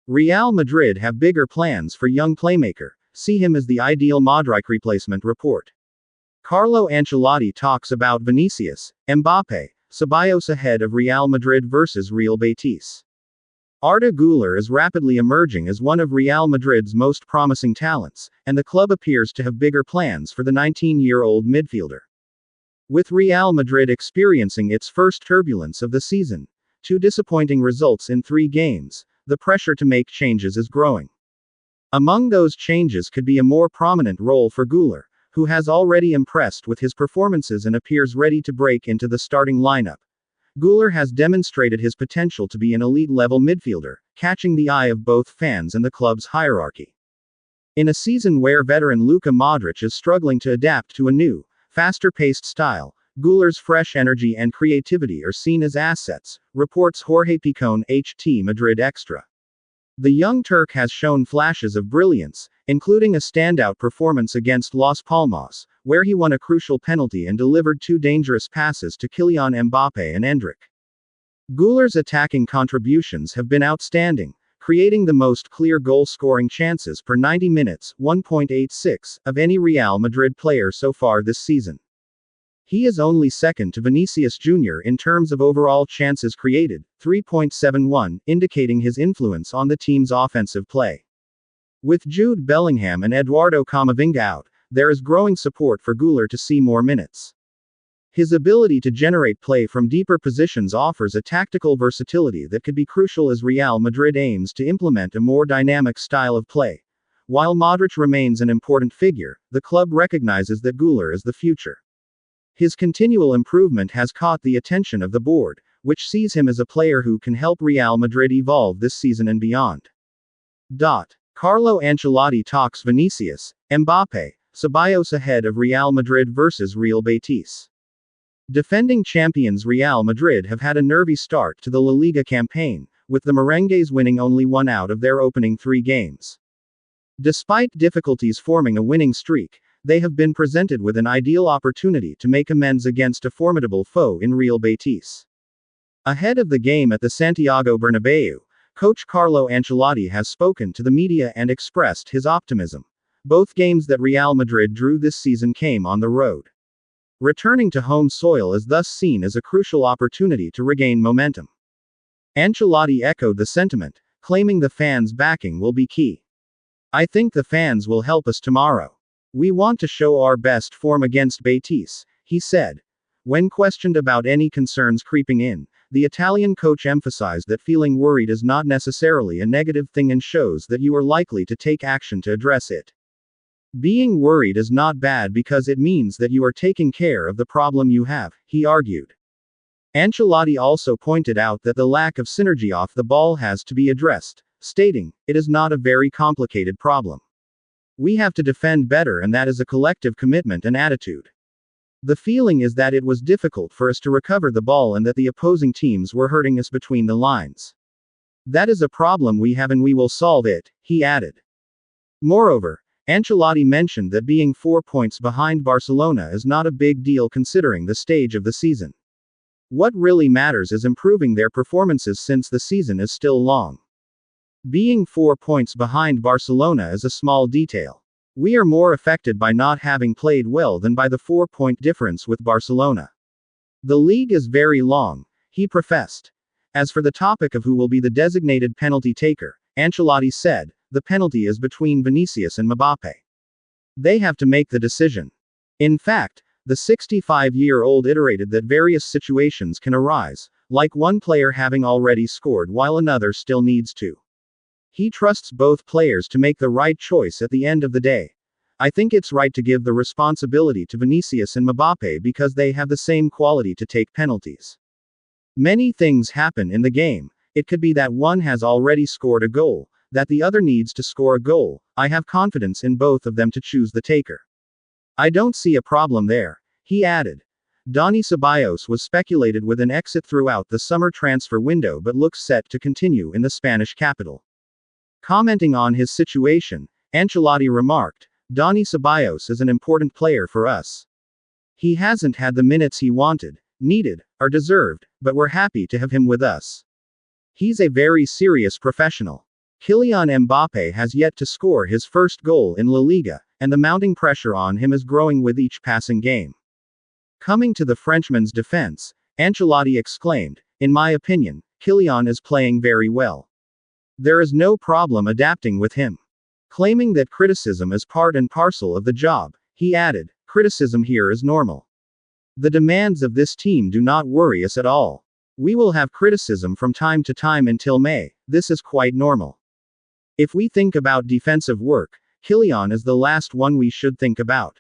Real Madrid have bigger plans for young playmaker. See him as the ideal Modricreplacement report. Carlo Ancelotti talks about Vinicius, Mbappe, Ceballos ahead of Real Madrid versus Real Betis. Arda Güler is rapidly emerging as one of Real Madrid's most promising talents, and the club appears to have bigger plans for the 19-year-old midfielder. With Real Madrid experiencing its first turbulence of the season, 2 disappointing results in 3 games, the pressure to make changes is growing. Among those changes could be a more prominent role for Güler, who has already impressed with his performances and appears ready to break into the starting lineup. Güler has demonstrated his potential to be an elite-level midfielder, catching the eye of both fans and the club's hierarchy. In a season where veteran Luka Modric is struggling to adapt to a new, faster-paced style, Güler's fresh energy and creativity are seen as assets, reports Jorge Picon HT Madrid Extra. The young Turk has shown flashes of brilliance, including a standout performance against Las Palmas, where he won a crucial penalty and delivered 2 dangerous passes to Kylian Mbappe and Endrick. Güler's attacking contributions have been outstanding, creating the most clear goal-scoring chances per 90 minutes, 1.86, of any Real Madrid player so far this season. He is only second to Vinicius Jr. in terms of overall chances created, 3.71, indicating his influence on the team's offensive play. With Jude Bellingham and Eduardo Camavinga out, there is growing support for Güler to see more minutes. His ability to generate play from deeper positions offers a tactical versatility that could be crucial as Real Madrid aims to implement a more dynamic style of play. While Modric remains an important figure, the club recognizes that Güler is the future. His continual improvement has caught the attention of the board, which sees him as a player who can help Real Madrid evolve this season and beyond. Carlo Ancelotti talks Vinicius, Mbappe, Ceballos ahead of Real Madrid versus Real Betis. Defending champions Real Madrid have had a nervy start to the La Liga campaign, with the Merengues winning only 1 out of their opening 3 games. Despite difficulties forming a winning streak, they have been presented with an ideal opportunity to make amends against a formidable foe in Real Betis. Ahead of the game at the Santiago Bernabeu, coach Carlo Ancelotti has spoken to the media and expressed his optimism. Both games that Real Madrid drew this season came on the road. Returning to home soil is thus seen as a crucial opportunity to regain momentum. Ancelotti echoed the sentiment, claiming the fans' backing will be key. "I think the fans will help us tomorrow. We want to show our best form against Betis," he said. When questioned about any concerns creeping in, the Italian coach emphasized that feeling worried is not necessarily a negative thing and shows that you are likely to take action to address it. "Being worried is not bad because it means that you are taking care of the problem you have," he argued. Ancelotti also pointed out that the lack of synergy off the ball has to be addressed, stating, "It is not a very complicated problem. We have to defend better, and that is a collective commitment and attitude. The feeling is that it was difficult for us to recover the ball and that the opposing teams were hurting us between the lines. That is a problem we have and we will solve it," he added. Moreover, Ancelotti mentioned that being 4 points behind Barcelona is not a big deal considering the stage of the season. What really matters is improving their performances since the season is still long. Being 4 points behind Barcelona is a small detail. We are more affected by not having played well than by the 4-point difference with Barcelona. The league is very long, he professed. As for the topic of who will be the designated penalty taker, Ancelotti said, "The penalty is between Vinicius and Mbappe. They have to make the decision." In fact, the 65-year-old iterated that various situations can arise, like one player having already scored while another still needs to. He trusts both players to make the right choice at the end of the day. "I think it's right to give the responsibility to Vinicius and Mbappe because they have the same quality to take penalties. Many things happen in the game. It could be that one has already scored a goal, that the other needs to score a goal. I have confidence in both of them to choose the taker. I don't see a problem there," he added. Dani Ceballos was speculated with an exit throughout the summer transfer window but looks set to continue in the Spanish capital. Commenting on his situation, Ancelotti remarked, "Dani Ceballos is an important player for us. He hasn't had the minutes he wanted, needed, or deserved, but we're happy to have him with us. He's a very serious professional. Kylian Mbappé has yet to score his first goal in La Liga, and the mounting pressure on him is growing with each passing game. Coming to the Frenchman's defense, Ancelotti exclaimed, "In my opinion, Kylian is playing very well. There is no problem adapting with him." Claiming that criticism is part and parcel of the job, he added, "Criticism here is normal. The demands of this team do not worry us at all. We will have criticism from time to time until May, this is quite normal. If we think about defensive work, Kylian is the last one we should think about.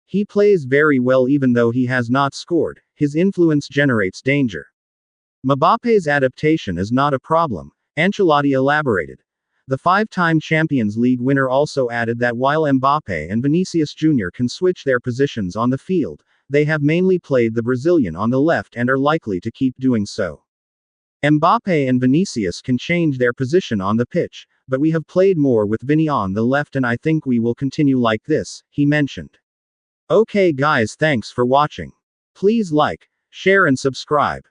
He plays very well even though he has not scored, his influence generates danger. Mbappe's adaptation is not a problem," Ancelotti elaborated. The five-time Champions League winner also added that while Mbappé and Vinicius Jr. can switch their positions on the field, they have mainly played the Brazilian on the left and are likely to keep doing so. Mbappé and Vinicius can change their position on the pitch, but we have played more with Vini on the left and I think we will continue like this, he mentioned. Okay guys, thanks for watching. Please like, share and subscribe.